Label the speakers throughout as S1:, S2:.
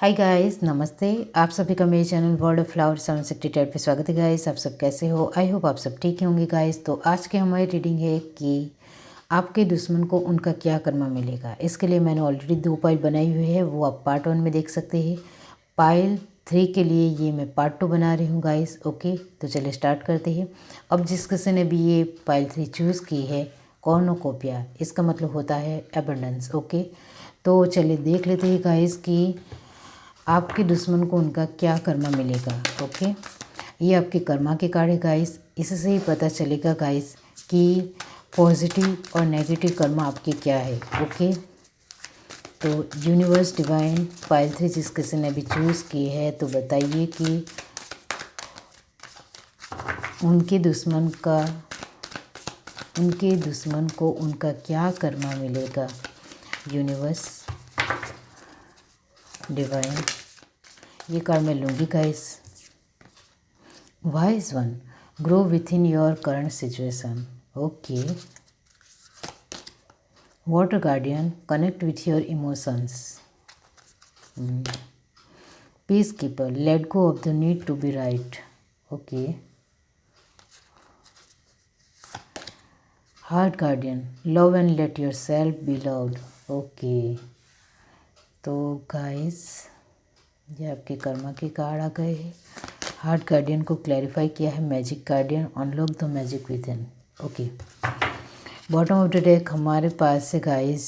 S1: Hi guys, नमस्ते। आप सभी का मेरे चैनल वर्ल्ड ऑफ फ्लावर 768 पे स्वागत है गाइस। आप सब कैसे हो? आई होप आप सब ठीक होंगे गाइस। तो आज की हमारी रीडिंग है कि आपके दुश्मन को उनका क्या कर्मा मिलेगा। इसके लिए मैंने ऑलरेडी 2 पाइल बनाई हुई है, वो आप पार्ट 1 में देख सकते हैं। पाइल 3 के लिए ये मैं पार्ट 2 बना रही हूँ गाइस। ओके, तो चलिए स्टार्ट करते हैं। अब जिस किसी ने भी ये पाइल 3 चूज़ की है, कॉर्नोकोपिया, इसका मतलब होता है एबंडेंस। ओके, तो चलिए देख लेते हैं गाइस कि आपके दुश्मन को उनका क्या कर्मा मिलेगा। ओके, ये आपके कर्मा के कार्ड है गाइस। इससे ही पता चलेगा गाइस कि पॉजिटिव और नेगेटिव कर्मा आपके क्या है। ओके, तो यूनिवर्स डिवाइन पाइल 3 जिस किसी ने भी चूज़ की है, तो बताइए कि उनके दुश्मन को उनका क्या कर्मा मिलेगा। यूनिवर्स डिवाइन, ये कार्ड मैं लूँगी guys. Wise one, grow within your current situation. Okay, water guardian, connect with your emotions. Peace keeper, let go of the need to be right. Okay, heart guardian, love and let yourself be loved. Okay, तो guys ये आपके कर्मा के card आ गए हैं। Heart guardian को clarify किया है magic guardian, unlock the magic with in. Okay, bottom of the deck हमारे पास है guys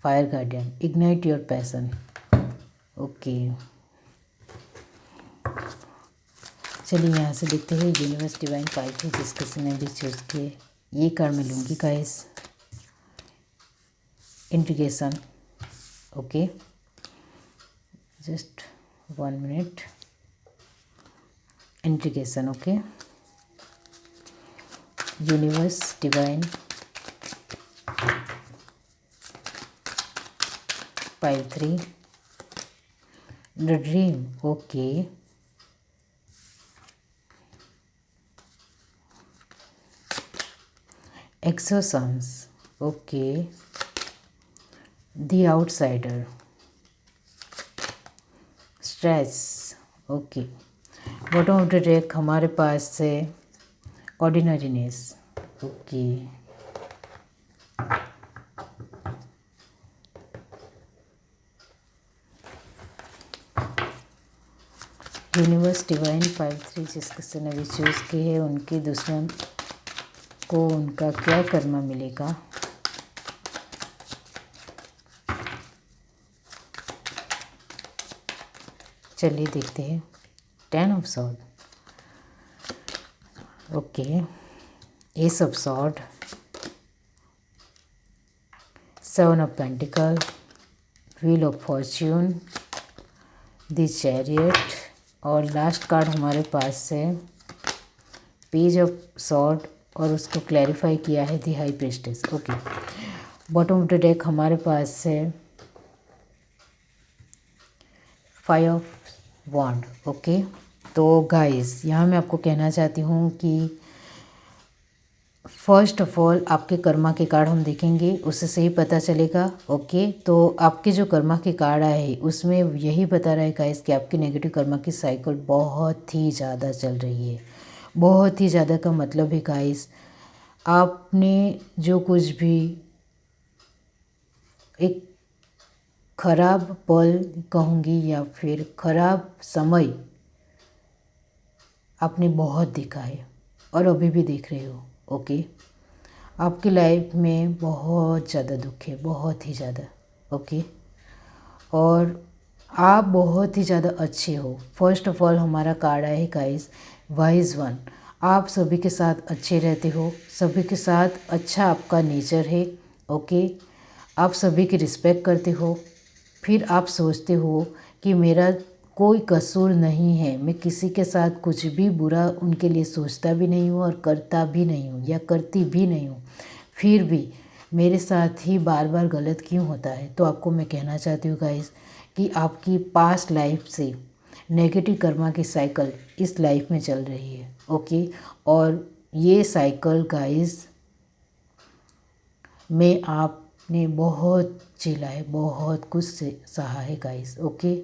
S1: fire guardian, ignite your passion. Okay, चलिए यहाँ से देखते हैं यूनिवर्स डिवाइन पाइल थी जिस किसी ने भी चूज़ किए। ये कार्ड मैं लूँगी guys, integration. Okay, just 1 minute. Integration. Okay, universe divine pile 3, the dream. Okay, एक्सोसम्स। Okay, the outsider, stress. Okay, bottom of the deck हमारे पास है ordinariness. Okay, universe divine pile 3 जिस किसी ने भी चूज़ की है, उनके दुश्मन को उनका क्या कर्मा मिलेगा। चलिए देखते हैं। 10 of sword. Okay, S of sword, 7 of pentacle, wheel of Fortune, the chariot, और लास्ट कार्ड हमारे पास है पेज ऑफ सॉर्ड, और उसको क्लैरिफाई किया है the high priestess. Okay, bottom of the deck हमारे पास है 5 ऑफ वॉन्ड। ओके, तो गाइस यहाँ मैं आपको कहना चाहती हूँ कि फर्स्ट ऑफ ऑल आपके कर्मा के कार्ड हम देखेंगे, उससे सही पता चलेगा। ओके, तो आपके जो कर्मा के कार्ड आए हैं उसमें यही बता रहा है गाइस कि आपकी नेगेटिव कर्मा की साइकिल बहुत ही ज़्यादा चल रही है। बहुत ही ज़्यादा का मतलब है गाइस, आपने जो कुछ भी एक खराब पल कहूँगी या फिर खराब समय आपने बहुत देखा है और अभी भी देख रहे हो। ओके, आपकी लाइफ में बहुत ज़्यादा दुख है, बहुत ही ज़्यादा। ओके, और आप बहुत ही ज़्यादा अच्छे हो। फर्स्ट ऑफ ऑल हमारा कार्ड है गाइस वाइज वन, आप सभी के साथ अच्छे रहते हो, सभी के साथ अच्छा आपका नेचर है। ओके, आप सभी की रिस्पेक्ट करते हो, फिर आप सोचते हो कि मेरा कोई कसूर नहीं है, मैं किसी के साथ कुछ भी बुरा उनके लिए सोचता भी नहीं हूँ और करता भी नहीं हूँ या करती भी नहीं हूँ, फिर भी मेरे साथ ही बार बार गलत क्यों होता है। तो आपको मैं कहना चाहती हूँ गाइस कि आपकी पास्ट लाइफ से नेगेटिव कर्मा की साइकिल इस लाइफ में चल रही है। ओके, और ये साइकिल गाइस में आपने बहुत झेला है, बहुत कुछ से सहा है guys. Okay,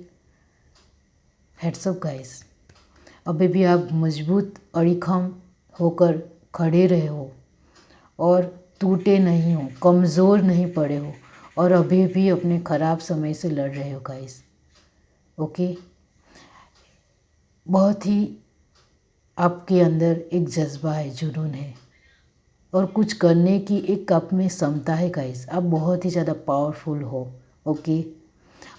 S1: heads up guys, अभी भी आप मजबूत अड़ीखम होकर खड़े रहे हो और टूटे नहीं हो, कमज़ोर नहीं पड़े हो और अभी भी अपने ख़राब समय से लड़ रहे हो गाइस। ओके, बहुत ही आपके अंदर एक जज्बा है, जुनून है और कुछ करने की एक आप में क्षमता है गाइस। आप बहुत ही ज़्यादा पावरफुल हो। ओके,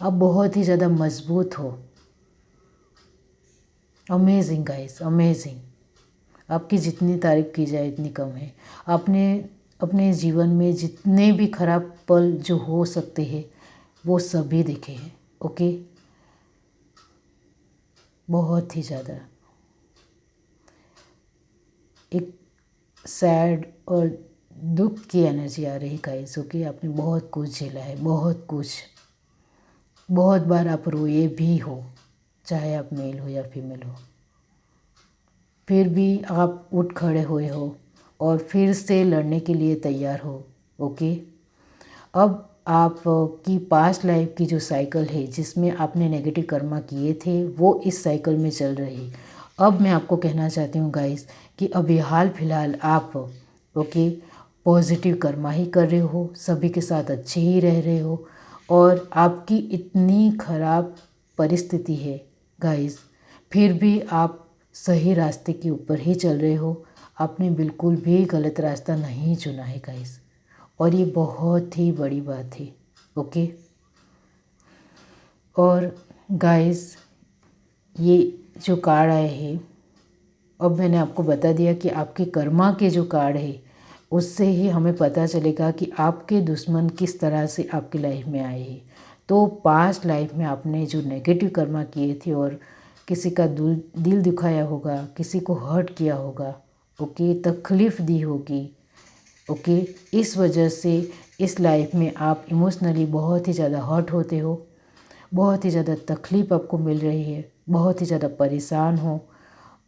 S1: आप बहुत ही ज़्यादा मजबूत हो। Amazing guys, amazing. आपकी जितनी तारीफ़ की जाए इतनी कम है। आपने अपने जीवन में जितने भी खराब पल जो हो सकते हैं वो सभी देखे हैं। ओके, बहुत ही ज़्यादा एक सैड और दुख की एनर्जी आ रही गाइस। ओके, आपने बहुत कुछ झेला है, बहुत कुछ, बहुत बार आप रोए भी हो, चाहे आप मेल हो या फीमेल हो, फिर भी आप उठ खड़े हुए हो और फिर से लड़ने के लिए तैयार हो। ओके, अब आप की पास्ट लाइफ की जो साइकिल है जिसमें आपने नेगेटिव कर्मा किए थे वो इस साइकिल में चल रही। अब मैं आपको कहना चाहती हूँ गाइस कि अभी हाल फिलहाल आप ओके पॉजिटिव कर्मा ही कर रहे हो, सभी के साथ अच्छे ही रह रहे हो और आपकी इतनी ख़राब परिस्थिति है गाइस, फिर भी आप सही रास्ते के ऊपर ही चल रहे हो। आपने बिल्कुल भी गलत रास्ता नहीं चुना है गाइस और ये बहुत ही बड़ी बात है। ओके, और गाइस ये जो कार्ड आए हैं, अब मैंने आपको बता दिया कि आपके कर्मा के जो कार्ड है उससे ही हमें पता चलेगा कि आपके दुश्मन किस तरह से आपकी लाइफ में आए हैं। तो पास्ट लाइफ में आपने जो नेगेटिव कर्मा किए थे और किसी का दिल दुखाया होगा, किसी को हर्ट किया होगा, ओके, तकलीफ़ दी होगी। ओके, इस वजह से इस लाइफ में आप इमोशनली बहुत ही ज़्यादा हर्ट होते हो, बहुत ही ज़्यादा तकलीफ़ आपको मिल रही है, बहुत ही ज़्यादा परेशान हो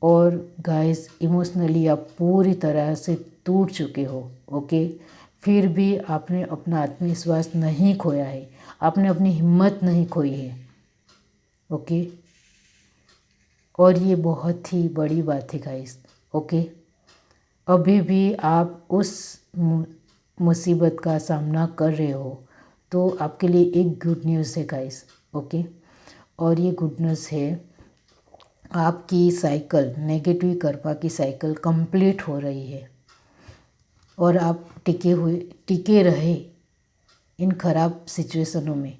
S1: और गाइस इमोशनली आप पूरी तरह से टूट चुके हो। ओके, फिर भी आपने अपना आत्मविश्वास नहीं खोया है, आपने अपनी हिम्मत नहीं खोई है। ओके, और ये बहुत ही बड़ी बात है गाइस। ओके, अभी भी आप उस मुसीबत का सामना कर रहे हो तो आपके लिए एक गुड न्यूज़ है गाइस। ओके, और ये गुड न्यूज़ है, आपकी साइकिल नेगेटिव कर्मा की साइकिल कंप्लीट हो रही है और आप टिके रहे इन खराब सिचुएशनों में।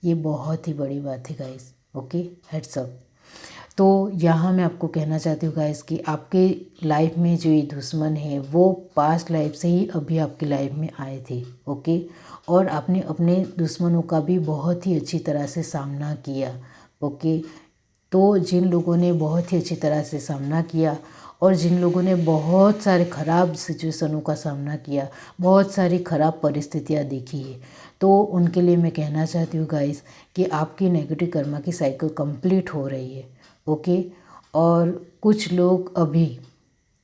S1: ये बहुत ही बड़ी बात है गाइस। Okay, heads up. तो यहाँ मैं आपको कहना चाहती हूँ गाइस कि आपके लाइफ में जो ये दुश्मन है वो पास्ट लाइफ से ही अभी आपकी लाइफ में आए थे। ओके, और आपने अपने दुश्मनों का भी बहुत ही अच्छी तरह से सामना किया। ओके, तो जिन लोगों ने बहुत ही अच्छी तरह से सामना किया और जिन लोगों ने बहुत सारे ख़राब सिचुएशनों का सामना किया, बहुत सारी ख़राब परिस्थितियाँ देखी है, तो उनके लिए मैं कहना चाहती हूँ गाइस कि आपकी नेगेटिव कर्मा की साइकिल कंप्लीट हो रही है। ओके, और कुछ लोग अभी,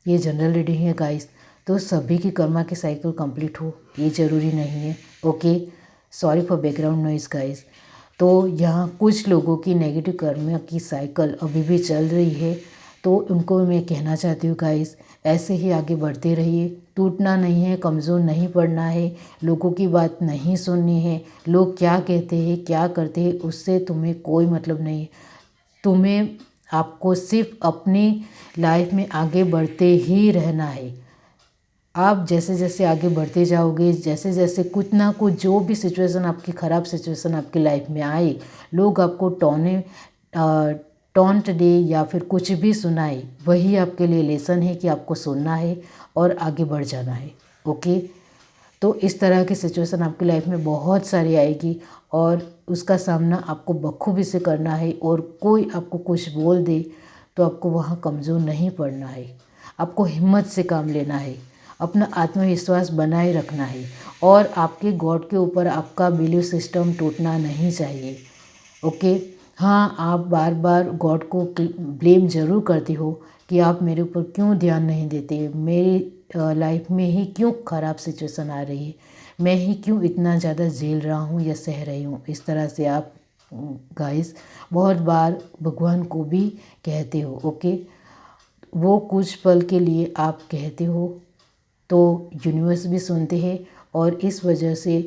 S1: ये जनरल रीडिंग है गाइस, तो सभी की कर्मा की साइकिल कंप्लीट हो ये ज़रूरी नहीं है। Okay, sorry for background noise guys. तो यहाँ कुछ लोगों की नेगेटिव कर्मा की साइकिल अभी भी चल रही है, तो उनको मैं कहना चाहती हूँ गाइस, ऐसे ही आगे बढ़ते रहिए, टूटना नहीं है, कमज़ोर नहीं पड़ना है, लोगों की बात नहीं सुननी है। लोग क्या कहते हैं क्या करते हैं उससे तुम्हें कोई मतलब नहीं है। तुम्हें आपको सिर्फ अपनी लाइफ में आगे बढ़ते ही रहना है। आप जैसे जैसे आगे बढ़ते जाओगे, जैसे जैसे कुछ ना कुछ जो भी सिचुएशन आपकी ख़राब सिचुएशन आपकी लाइफ में आए, लोग आपको टॉन्ट दे या फिर कुछ भी सुनाए, वही आपके लिए लेसन है कि आपको सुनना है और आगे बढ़ जाना है। ओके, तो इस तरह की सिचुएशन आपकी लाइफ में बहुत सारी आएगी और उसका सामना आपको बखूबी से करना है और कोई आपको कुछ बोल दे तो आपको वहाँ कमज़ोर नहीं पड़ना है, आपको हिम्मत से काम लेना है, अपना आत्मविश्वास बनाए रखना है और आपके गॉड के ऊपर आपका बिलीव सिस्टम टूटना नहीं चाहिए। ओके, हाँ, आप बार बार गॉड को ब्लेम ज़रूर करती हो कि आप मेरे ऊपर क्यों ध्यान नहीं देते, मेरी लाइफ में ही क्यों ख़राब सिचुएशन आ रही है, मैं ही क्यों इतना ज़्यादा झेल रहा हूँ या सह रही हूँ। इस तरह से आप गाइस, बहुत बार भगवान को भी कहते हो, ओके। वो कुछ पल के लिए आप कहते हो तो यूनिवर्स भी सुनते हैं, और इस वजह से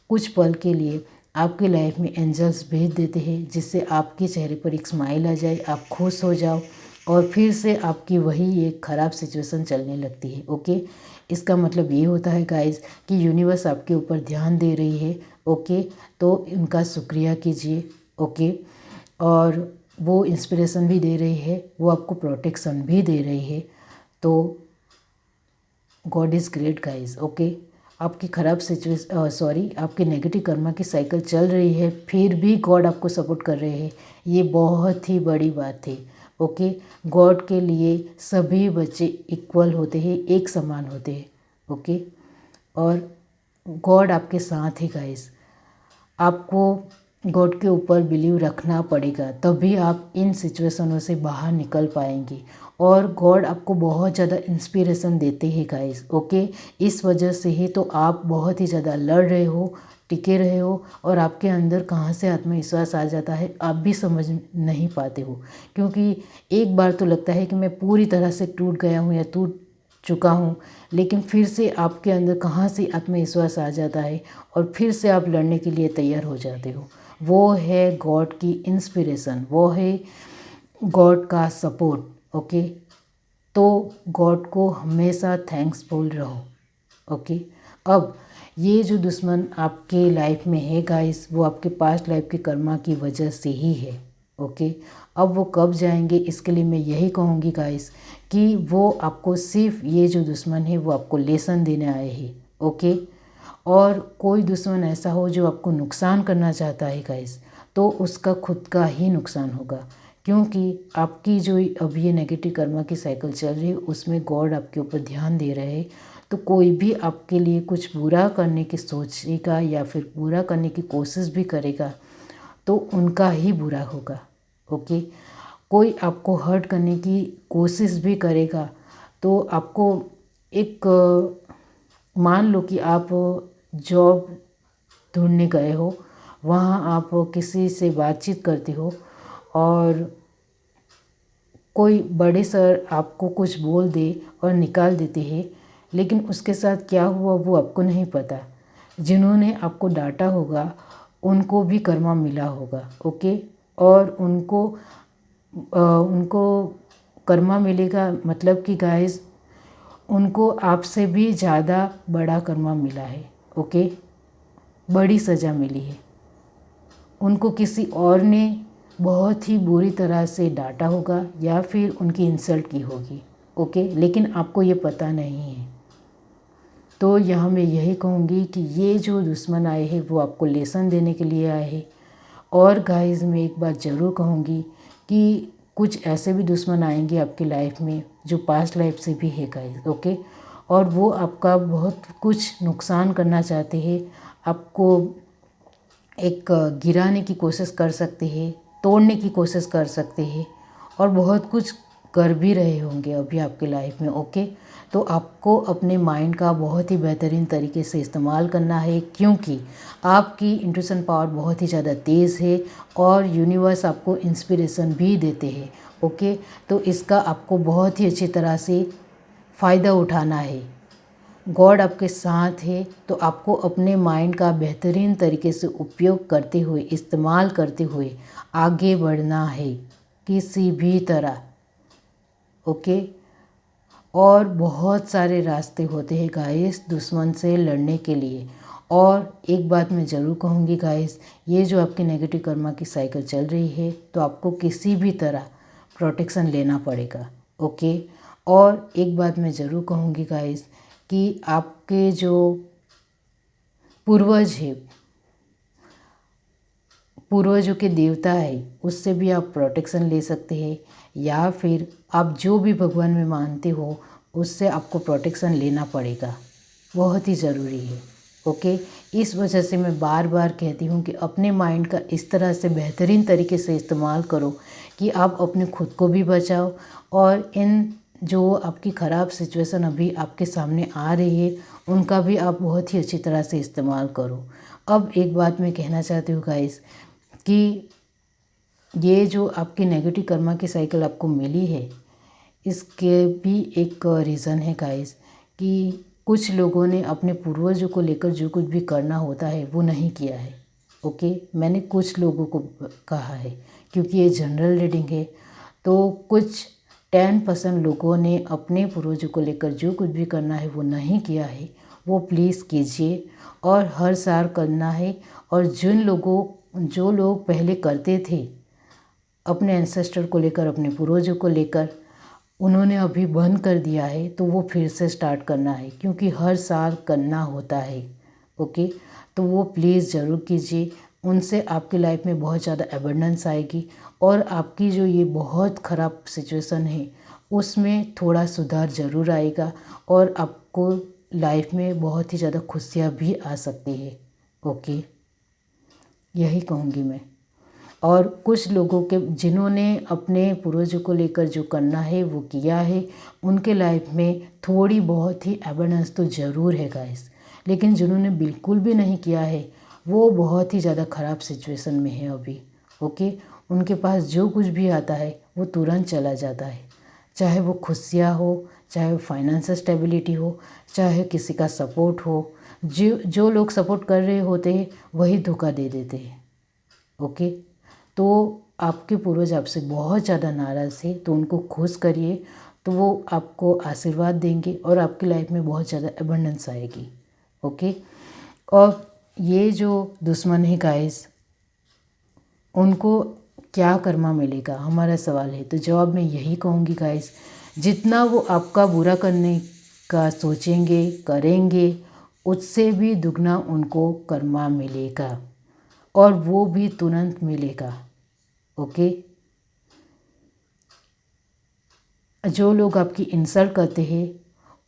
S1: कुछ पल के लिए आपकी लाइफ में एंजल्स भेज देते हैं, जिससे आपके चेहरे पर एक स्माइल आ जाए, आप खुश हो जाओ, और फिर से आपकी वही एक ख़राब सिचुएशन चलने लगती है, ओके। इसका मतलब ये होता है गाइस कि यूनिवर्स आपके ऊपर ध्यान दे रही है, ओके। तो उनका शुक्रिया कीजिए, ओके। और वो इंस्पिरेशन भी दे रही है, वो आपको प्रोटेक्शन भी दे रही है। तो God is great guys, okay. आपकी ख़राब आपकी नेगेटिव कर्मा की साइकिल चल रही है, फिर भी गॉड आपको सपोर्ट कर रहे हैं, ये बहुत ही बड़ी बात है, ओके। गॉड के लिए सभी बच्चे इक्वल होते हैं, एक समान होते हैं, ओके। और गॉड आपके साथ है गाइस। आपको गॉड के ऊपर बिलीव रखना पड़ेगा, तभी आप इन सिचुएशनों से बाहर निकल पाएंगे। और गॉड आपको बहुत ज़्यादा इंस्पिरेशन देते हैं गाइस, ओके। इस वजह से ही तो आप बहुत ही ज़्यादा लड़ रहे हो, टिके रहे हो, और आपके अंदर कहाँ से आत्मविश्वास आ जाता है आप भी समझ नहीं पाते हो। क्योंकि एक बार तो लगता है कि मैं पूरी तरह से टूट गया हूँ या टूट चुका हूँ, लेकिन फिर से आपके अंदर कहाँ से आत्मविश्वास आ जाता है, और फिर से आप लड़ने के लिए तैयार हो जाते हो। वो है गॉड की इंस्पिरेशन, वो है गॉड का सपोर्ट, ओके। तो गॉड को हमेशा थैंक्सफुल रहो, ओके। अब ये जो दुश्मन आपके लाइफ में है गाइस, वो आपके पास्ट लाइफ के कर्मा की वजह से ही है, ओके। अब वो कब जाएंगे, इसके लिए मैं यही कहूँगी गाइस कि वो आपको सिर्फ ये जो दुश्मन है वो आपको लेसन देने आए हैं, ओके। और कोई दुश्मन ऐसा हो जो आपको नुकसान करना चाहता है गाइस, तो उसका खुद का ही नुकसान होगा। क्योंकि आपकी जो अभी ये नेगेटिव कर्मा की साइकिल चल रही है, उसमें गॉड आपके ऊपर ध्यान दे रहे हैं। तो कोई भी आपके लिए कुछ बुरा करने की सोचेगा या फिर बुरा करने की कोशिश भी करेगा, तो उनका ही बुरा होगा, ओके। कोई आपको हर्ट करने की कोशिश भी करेगा, तो आपको एक मान लो कि आप जॉब ढूंढने गए हो, वहाँ आप किसी से बातचीत करते हो, और कोई बड़े सर आपको कुछ बोल दे और निकाल देते हैं, लेकिन उसके साथ क्या हुआ वो आपको नहीं पता। जिन्होंने आपको डांटा होगा उनको भी कर्मा मिला होगा, ओके। और उनको कर्मा मिलेगा, मतलब कि गाइस उनको आपसे भी ज़्यादा बड़ा कर्मा मिला है, ओके। बड़ी सज़ा मिली है, उनको किसी और ने बहुत ही बुरी तरह से डांटा होगा या फिर उनकी इंसल्ट की होगी, ओके। लेकिन आपको ये पता नहीं है। तो यहाँ मैं यही कहूँगी कि ये जो दुश्मन आए हैं वो आपको लेसन देने के लिए आए हैं। और गाइस मैं एक बात ज़रूर कहूँगी कि कुछ ऐसे भी दुश्मन आएंगे आपकी लाइफ में जो पास्ट लाइफ से भी है गाइस, ओके। और वो आपका बहुत कुछ नुकसान करना चाहते हैं, आपको एक गिराने की कोशिश कर सकते हैं, तोड़ने की कोशिश कर सकते हैं, और बहुत कुछ कर भी रहे होंगे अभी आपके लाइफ में, ओके। तो आपको अपने माइंड का बहुत ही बेहतरीन तरीके से इस्तेमाल करना है, क्योंकि आपकी इंट्यूशन पावर बहुत ही ज़्यादा तेज़ है, और यूनिवर्स आपको इंस्पिरेशन भी देते हैं, ओके। तो इसका आपको बहुत ही अच्छी तरह से फ़ायदा उठाना है। गॉड आपके साथ है, तो आपको अपने माइंड का बेहतरीन तरीके से उपयोग करते हुए, इस्तेमाल करते हुए आगे बढ़ना है किसी भी तरह, ओके। और बहुत सारे रास्ते होते हैं गाइस दुश्मन से लड़ने के लिए। और एक बात मैं ज़रूर कहूँगी गाइस, ये जो आपकी नेगेटिव कर्मा की साइकिल चल रही है, तो आपको किसी भी तरह प्रोटेक्शन लेना पड़ेगा, ओके। और एक बात मैं ज़रूर कहूँगी गाइस कि आपके जो पूर्वज है, पूर्वजों के देवता है, उससे भी आप प्रोटेक्शन ले सकते हैं, या फिर आप जो भी भगवान में मानते हो उससे आपको प्रोटेक्शन लेना पड़ेगा, बहुत ही ज़रूरी है, ओके। इस वजह से मैं बार बार कहती हूँ कि अपने माइंड का इस तरह से बेहतरीन तरीके से इस्तेमाल करो कि आप अपने खुद को भी बचाओ, और इन जो आपकी ख़राब सिचुएशन अभी आपके सामने आ रही है उनका भी आप बहुत ही अच्छी तरह से इस्तेमाल करो। अब एक बात मैं कहना चाहती हूँ गाइस कि ये जो आपकी नेगेटिव कर्मा की साइकिल आपको मिली है, इसके भी एक रीज़न है गाइस कि कुछ लोगों ने अपने पूर्वजों को लेकर जो कुछ भी करना होता है वो नहीं किया है। ओके, मैंने कुछ लोगों को कहा है क्योंकि ये जनरल रीडिंग है। तो कुछ 10% लोगों ने अपने पूर्वजों को लेकर जो कुछ भी करना है वो नहीं किया है, वो प्लीज़ कीजिए और हर साल करना है। और जो लोग पहले करते थे अपने एंसेस्टर को लेकर, अपने पूर्वजों को लेकर, उन्होंने अभी बंद कर दिया है, तो वो फिर से स्टार्ट करना है क्योंकि हर साल करना होता है। ओके, तो वो प्लीज़ ज़रूर कीजिए। उनसे आपकी लाइफ में बहुत ज़्यादा एबंडेंस आएगी और आपकी जो ये बहुत ख़राब सिचुएशन है उसमें थोड़ा सुधार ज़रूर आएगा और आपको लाइफ में बहुत ही ज़्यादा खुशियाँ भी आ सकती है। ओके, यही कहूँगी मैं। और कुछ लोगों के जिन्होंने अपने पूर्वजों को लेकर जो करना है वो किया है, उनके लाइफ में थोड़ी बहुत ही एबंडेंस तो ज़रूर है गाइस। लेकिन जिन्होंने बिल्कुल भी नहीं किया है वो बहुत ही ज़्यादा ख़राब सिचुएशन में है अभी। ओके, उनके पास जो कुछ भी आता है वो तुरंत चला जाता है, चाहे वो खुशियाँ हो, चाहे वो फाइनेंशियल स्टेबिलिटी हो, चाहे किसी का सपोर्ट हो। जो लोग सपोर्ट कर रहे होते हैं वही धोखा दे देते हैं। ओके, तो आपके पूर्वज आपसे बहुत ज़्यादा नाराज़ थे, तो उनको खुश करिए, तो वो आपको आशीर्वाद देंगे और आपकी लाइफ में बहुत ज़्यादा एबंडेंस आएगी। ओके, और ये जो दुश्मन है गाइस, उनको क्या कर्मा मिलेगा हमारा सवाल है। तो जवाब मैं यही कहूँगी गाइस, जितना वो आपका बुरा करने का सोचेंगे करेंगे, उससे भी दुगना उनको कर्मा मिलेगा और वो भी तुरंत मिलेगा। ओके, जो लोग आपकी इंसल्ट करते हैं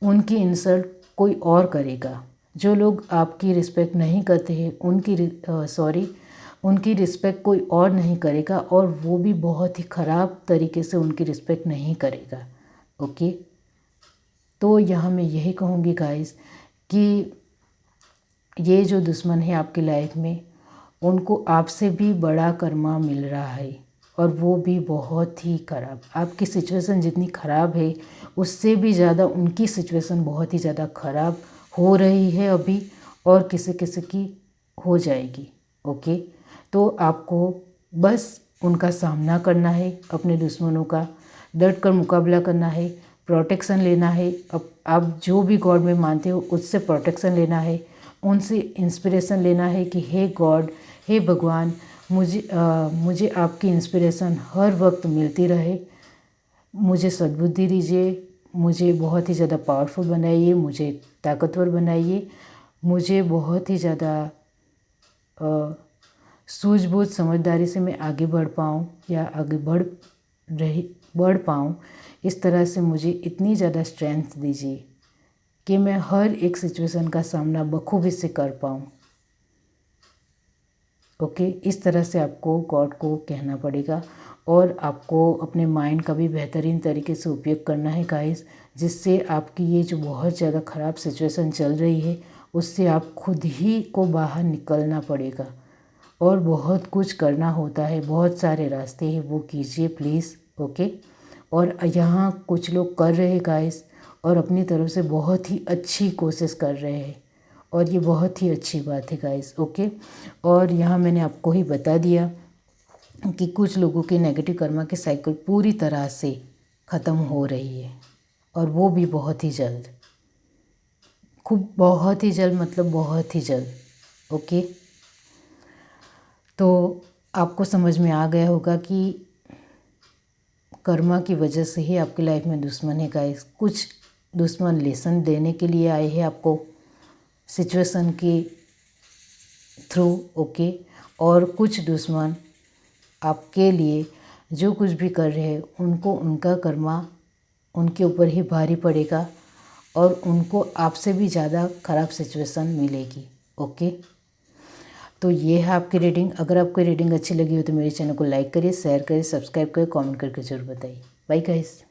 S1: उनकी इंसल्ट कोई और करेगा। जो लोग आपकी रिस्पेक्ट नहीं करते हैं उनकी रिस्पेक्ट कोई और नहीं करेगा और वो भी बहुत ही ख़राब तरीके से उनकी रिस्पेक्ट नहीं करेगा। ओके, तो यहाँ मैं यही कहूँगी गाइस कि ये जो दुश्मन है आपकी लाइफ में, उनको आपसे भी बड़ा कर्मा मिल रहा है और वो भी बहुत ही ख़राब। आपकी सिचुएशन जितनी ख़राब है उससे भी ज़्यादा उनकी सिचुएशन बहुत ही ज़्यादा ख़राब हो रही है अभी, और किसी किसी की हो जाएगी। ओके, तो आपको बस उनका सामना करना है, अपने दुश्मनों का डट कर मुकाबला करना है, प्रोटेक्शन लेना है। अब आप जो भी गॉड में मानते हो उससे प्रोटेक्शन लेना है, उनसे इंस्पिरेशन लेना है कि हे गॉड, हे भगवान, मुझे आपकी इंस्पिरेशन हर वक्त मिलती रहे, मुझे सद्बुद्धि दीजिए, मुझे बहुत ही ज़्यादा पावरफुल बनाइए, मुझे ताकतवर बनाइए, मुझे बहुत ही ज़्यादा सूझबूझ समझदारी से मैं आगे बढ़ पाऊँ या आगे बढ़ पाऊँ। इस तरह से मुझे इतनी ज़्यादा स्ट्रेंथ दीजिए कि मैं हर एक सिचुएशन का सामना बखूबी से कर पाऊँ। ओके, इस तरह से आपको गॉड को कहना पड़ेगा और आपको अपने माइंड का भी बेहतरीन तरीके से उपयोग करना है गाइस, जिससे आपकी ये जो बहुत ज़्यादा ख़राब सिचुएशन चल रही है उससे आप खुद ही को बाहर निकलना पड़ेगा और बहुत कुछ करना होता है, बहुत सारे रास्ते हैं, वो कीजिए प्लीज़। ओके, और यहाँ कुछ लोग कर रहे हैं गाइस और अपनी तरफ से बहुत ही अच्छी कोशिश कर रहे हैं और ये बहुत ही अच्छी बात है गाइस। ओके, और यहाँ मैंने आपको ही बता दिया कि कुछ लोगों की नेगेटिव कर्मा की साइकिल पूरी तरह से ख़त्म हो रही है और वो भी बहुत ही जल्द, खूब बहुत ही जल्द, मतलब बहुत ही जल्द। ओके, तो आपको समझ में आ गया होगा कि कर्मा की वजह से ही आपकी लाइफ में दुश्मन है गाइस। कुछ दुश्मन लेसन देने के लिए आए हैं आपको सिचुएशन के थ्रू। ओके, और कुछ दुश्मन आपके लिए जो कुछ भी कर रहे हैं उनको उनका कर्मा उनके ऊपर ही भारी पड़ेगा और उनको आपसे भी ज़्यादा ख़राब सिचुएशन मिलेगी। ओके, तो ये है आपकी रीडिंग। अगर आपको रीडिंग अच्छी लगी हो तो मेरे चैनल को लाइक करिए, शेयर करिए, सब्सक्राइब करिए, कमेंट करके ज़रूर बताइए। Bye guys.